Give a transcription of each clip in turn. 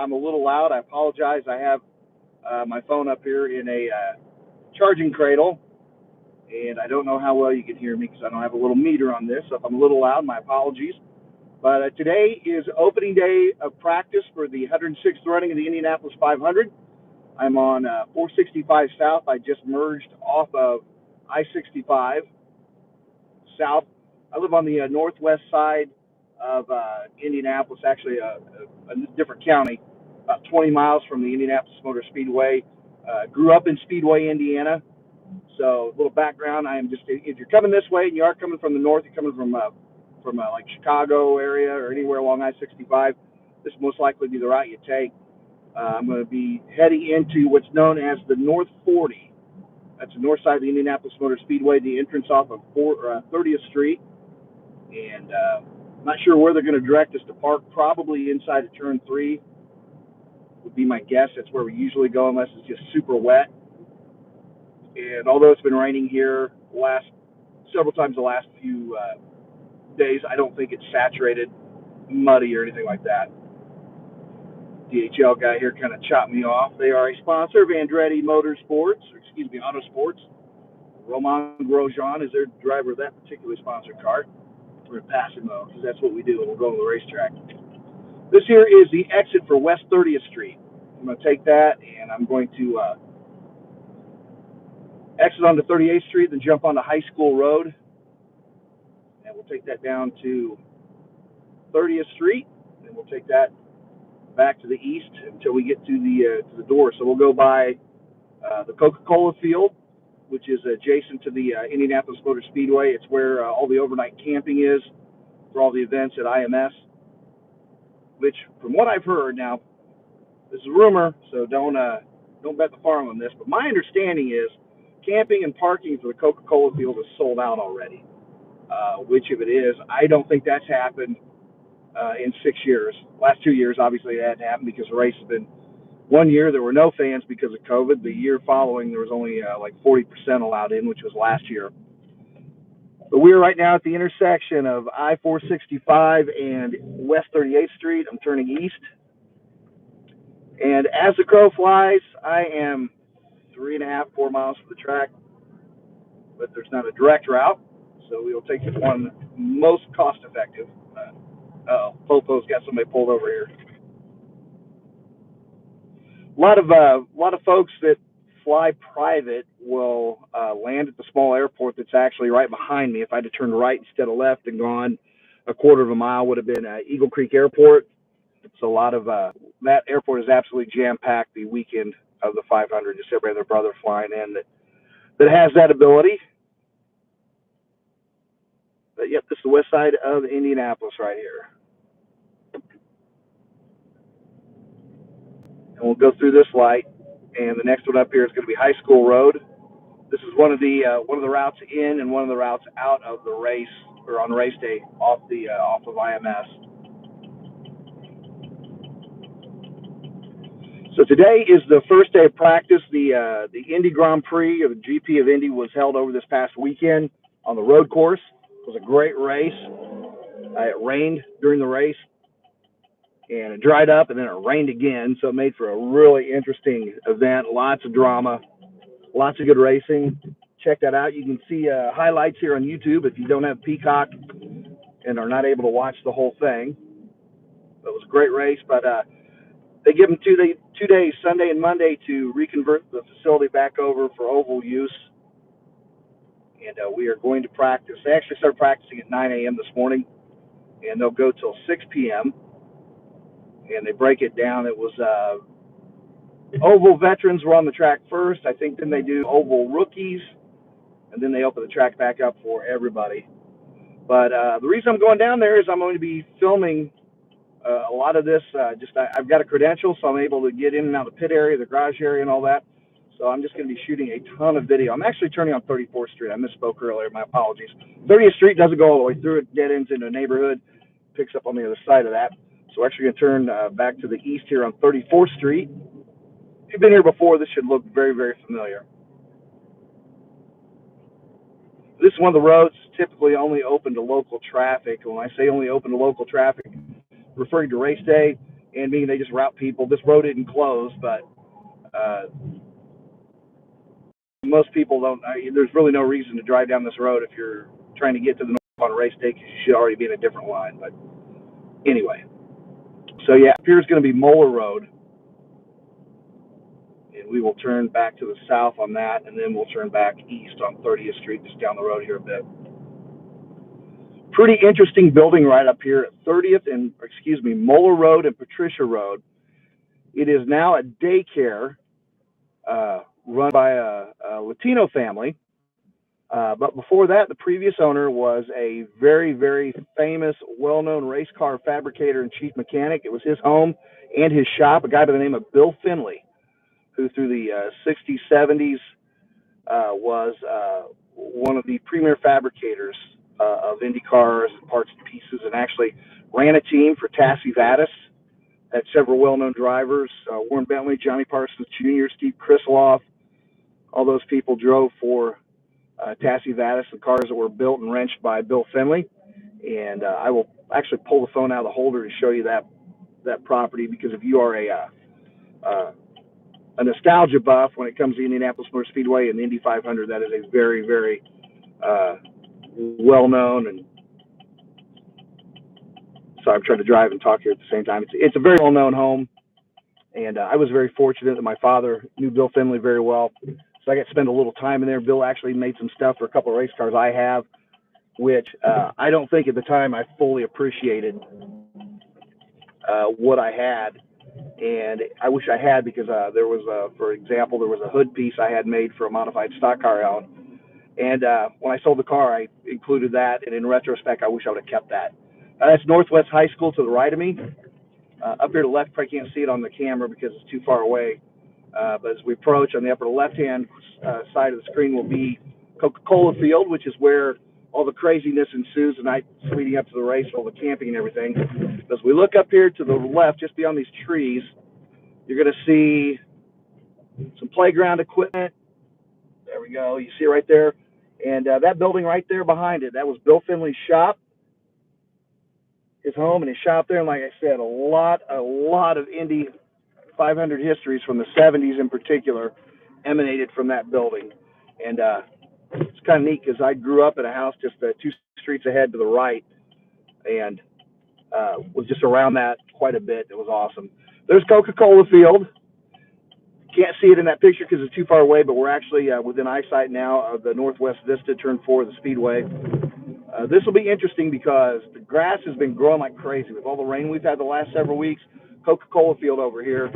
I'm a little loud, I apologize. I have my phone up here in a charging cradle, and I don't know how well you can hear me because I don't have a little meter on this. So if I'm a little loud, my apologies. But today is opening day of practice for the 106th running of the Indianapolis 500. I'm on 465 South. I just merged off of I-65 South. I live on the northwest side of Indianapolis, actually a different county, about 20 miles from the Indianapolis Motor Speedway. Grew up in Speedway, Indiana. So a little background, I am just, if you're coming this way and you are coming from the north, you're coming from like Chicago area or anywhere along I-65, this will most likely be the route you take. I'm going to be heading into what's known as the North 40. That's the north side of the Indianapolis Motor Speedway, the entrance off of 30th Street. And I'm not sure where they're going to direct us to park, probably inside of turn 3 would be my guess. That's where we usually go unless it's just super wet. And although it's been raining here several times the last few days, I don't think it's saturated, muddy, or anything like that. DHL guy here kind of chopped me off. They are a sponsor of Andretti Autosports. Roman Grosjean is their driver of that particular sponsored car. We're going to pass him though, because that's what we do when we're going to the racetrack. This here is the exit for West 30th Street. I'm going to take that, and I'm going to exit onto 38th Street, then jump onto High School Road, and we'll take that down to 30th Street, and we'll take that back to the east until we get to the door. So we'll go by the CocaCola Field, which is adjacent to the Indianapolis Motor Speedway. It's where all the overnight camping is for all the events at IMS, which, from what I've heard, now this is a rumor, so don't bet the farm on this, but my understanding is camping and parking for the CocaCola Field is sold out already. Which, if it is, I don't think that's happened in 6 years. Last 2 years, obviously, it hadn't happened because the race has been. 1 year there were no fans because of COVID. The year following, there was only like 40% allowed in, which was last year. But we are right now at the intersection of I-465 and West 38th Street. I'm turning east. And as the crow flies, I am 3.5, 4 miles from the track. But there's not a direct route, so we will take the one most cost-effective. Popo's got somebody pulled over here. A lot of folks that fly private will land at the small airport that's actually right behind me. If I had to turn right instead of left and gone a quarter of a mile, would have been Eagle Creek Airport. So a lot of that airport is absolutely jam-packed the weekend of the 500. Just everybody and their brother flying in that has that ability. But yep, this is the west side of Indianapolis right here. And we'll go through this light, and the next one up here is going to be High School Road. This is one of the routes in and one of the routes out of the race, or on race day off of IMS. So today is the first day of practice. The Indy Grand Prix, or the GP of Indy, was held over this past weekend on the road course. It was a great race. It rained during the race, and it dried up, and then it rained again, so it made for a really interesting event. Lots of drama, lots of good racing. Check that out. You can see highlights here on YouTube if you don't have Peacock and are not able to watch the whole thing. It was a great race, but they give them 2 days, Sunday and Monday, to reconvert the facility back over for oval use. And we are going to practice. They actually started practicing at 9 a.m. this morning, and they'll go till 6 p.m., and they break it down. It was oval veterans were on the track first. I think then they do oval rookies, and then they open the track back up for everybody. But the reason I'm going down there is I'm going to be filming a lot of this. I've got a credential, so I'm able to get in and out of the pit area, the garage area, and all that. So I'm just going to be shooting a ton of video. I'm actually turning on 34th Street. I misspoke earlier. My apologies. 30th Street doesn't go all the way through. It dead ends into a neighborhood, picks up on the other side of that. So we're actually going to turn back to the east here on 34th Street. If you've been here before, this should look very, very familiar. This is one of the roads typically only open to local traffic. When I say only open to local traffic, referring to race day, and meaning they just route people. This road isn't closed, but most people don't. There's really no reason to drive down this road if you're trying to get to the north on a race day, because you should already be in a different line. But anyway, so yeah, up here is going to be Moeller Road, and we will turn back to the south on that, and then we'll turn back east on 30th Street, just down the road here a bit. Pretty interesting building right up here at 30th and, Moeller Road and Patricia Road. It is now a daycare run by a Latino family. But before that, the previous owner was a very, very famous, well-known race car fabricator and chief mechanic. It was his home and his shop, a guy by the name of Bill Finley, who through the 60s, 70s was one of the premier fabricators of Indy cars and parts and pieces, and actually ran a team for Tassie Vadas, had several well-known drivers, Warren Bentley, Johnny Parsons Jr., Steve Krisloff. All those people drove for Tassie Vadas, the cars that were built and wrenched by Bill Finley. And I will actually pull the phone out of the holder to show you that property, because if you are a nostalgia buff when it comes to Indianapolis Motor Speedway and the Indy 500, that is a very, very well-known, and sorry, I'm trying to drive and talk here at the same time. It's a very well-known home, and I was very fortunate that my father knew Bill Finley very well, so I got to spend a little time in there. Bill actually made some stuff for a couple of race cars I have, which I don't think at the time I fully appreciated what I had, and I wish I had, because there was, for example, there was a hood piece I had made for a modified stock car out, and when I sold the car, I included that, and in retrospect, I wish I would have kept that. That's Northwest High School to the right of me. Up here to the left, probably can't see it on the camera because it's too far away. But as we approach, on the upper left-hand side of the screen will be CocaCola Field, which is where all the craziness ensues the night leading up to the race, all the camping and everything. As we look up here to the left, just beyond these trees, you're going to see some playground equipment. There we go. You see it right there. And that building right there behind it, that was Bill Finley's shop, his home and his shop there. And like I said, a lot of Indy 500 histories from the 70s in particular emanated from that building. And it's kind of neat, because I grew up in a house just 2 streets ahead to the right, and was just around that quite a bit. It was awesome. There's CocaCola Field. Can't see it in that picture because it's too far away, but we're actually within eyesight now of the Northwest Vista Turn 4 of the Speedway. This will be interesting because the grass has been growing like crazy. With all the rain we've had the last several weeks, CocaCola Field over here,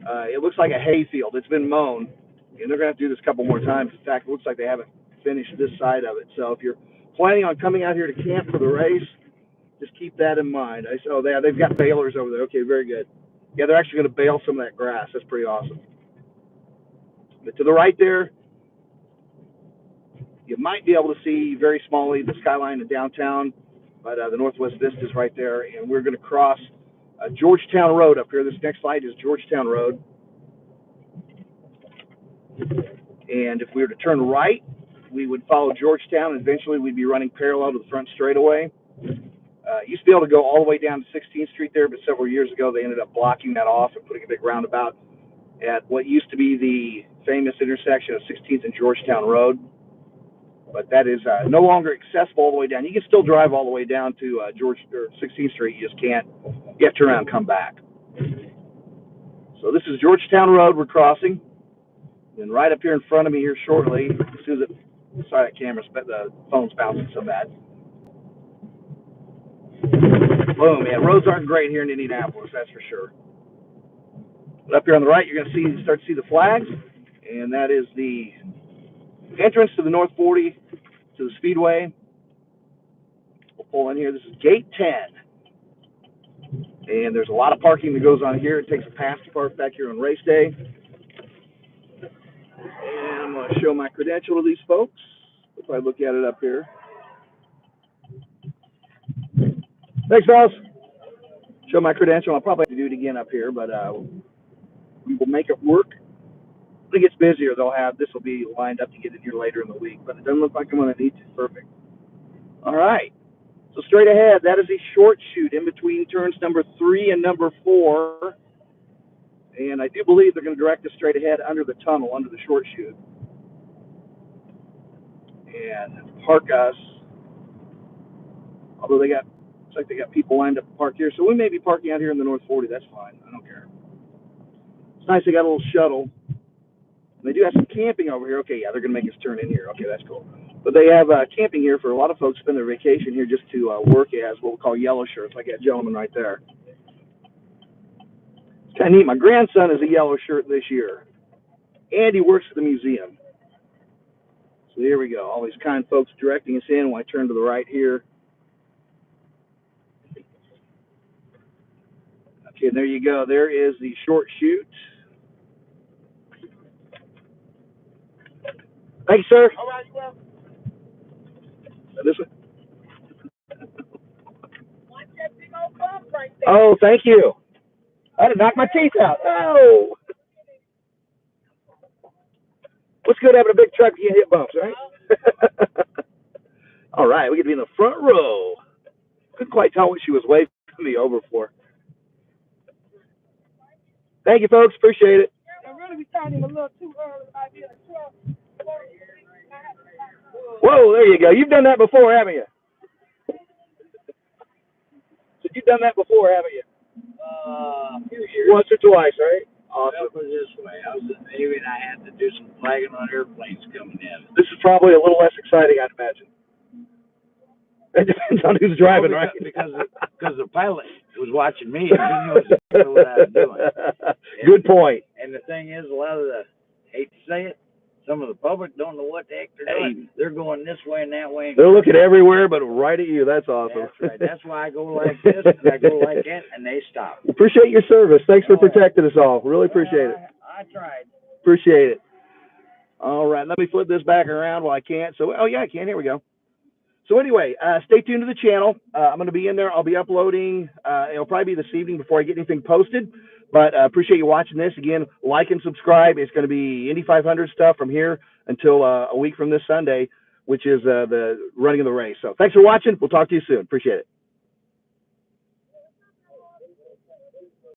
it looks like a hay field. It's been mown, and they're going to have to do this a couple more times. In fact, it looks like they haven't finished this side of it. So if you're planning on coming out here to camp for the race, just keep that in mind. They've got balers over there. Okay, very good. Yeah, they're actually going to bale some of that grass. That's pretty awesome. But to the right there, you might be able to see very smallly the skyline of downtown, but the Northwest Vista is right there, and we're going to cross Georgetown Road up here. This next slide is Georgetown Road. And if we were to turn right, we would follow Georgetown, and eventually we'd be running parallel to the front straightaway. Used to be able to go all the way down to 16th Street there, but several years ago they ended up blocking that off and putting a big roundabout at what used to be the famous intersection of 16th and Georgetown Road. But that is no longer accessible all the way down. You can still drive all the way down to 16th Street. You just can't. You have to turn around and come back. So this is Georgetown Road we're crossing. And right up here in front of me here shortly, as soon as sorry, that camera's, the phone's bouncing so bad. Boom, man. Roads aren't great here in Indianapolis, that's for sure. But up here on the right, you're going to start to see the flags, and that is the entrance to the North 40 to the Speedway. We'll pull in here. This is Gate 10. And there's a lot of parking that goes on here. It takes a pass to park back here on race day. And I'm going to show my credential to these folks. If I look at it up here. Thanks, fellas. Show my credential. I'll probably have to do it again up here, but we will make it work. When it gets busier, this will be lined up to get in here later in the week, but it doesn't look like I'm going to need to. Perfect. All right. So straight ahead, that is a short chute in between turns number 3 and number 4. And I do believe they're going to direct us straight ahead under the tunnel, under the short chute. And park us. Although looks like they got people lined up to park here. So we may be parking out here in the North 40. That's fine. I don't care. It's nice they got a little shuttle. They do have some camping over here. Okay, yeah, they're going to make us turn in here. Okay, that's cool. But they have camping here for a lot of folks spend their vacation here just to work as what we call yellow shirts, like that gentleman right there. It's kind of neat. My grandson is a yellow shirt this year. And he works at the museum. So here we go. All these kind folks directing us in when I turn to the right here. Okay, and there you go. There is the short chute. Thank you, sir. All right, well. This one. Watch that big old bump right there. Oh, thank you. I had to knock my teeth out. No. What's good having a big truck? You hit bumps, right? All right, we get to be in the front row. Couldn't quite tell what she was waving me over for. Thank you, folks. Appreciate it. I'm really be starting a little too early. I'd be like 12. Whoa, there you go. You've done that before, haven't you? So you've done that before, haven't you? A few years. Once or twice, right? Awesome. Well, put it this way, I was in the Navy and I had to do some flagging on airplanes coming in. This is probably a little less exciting, I'd imagine. It depends on who's driving, right? Because the pilot was watching me and he knew exactly what I was doing. Good point. And the thing is, a lot of the, hate to say it, some of the public don't know what the heck they're doing. They're going this way and that way. They're looking everywhere but right at you. That's awesome. That's right. That's why I go like this and I go like that and they stop. Appreciate your service. Thanks for protecting us all. Really appreciate it. I tried. Appreciate it. All right, let me flip this back around while I can't. So, oh yeah, I can. Here we go. So anyway, stay tuned to the channel. I'm going to be in there. I'll be uploading. It'll probably be this evening before I get anything posted. But appreciate you watching this. Again, like and subscribe. It's going to be Indy 500 stuff from here until a week from this Sunday, which is the running of the race. So thanks for watching. We'll talk to you soon. Appreciate it.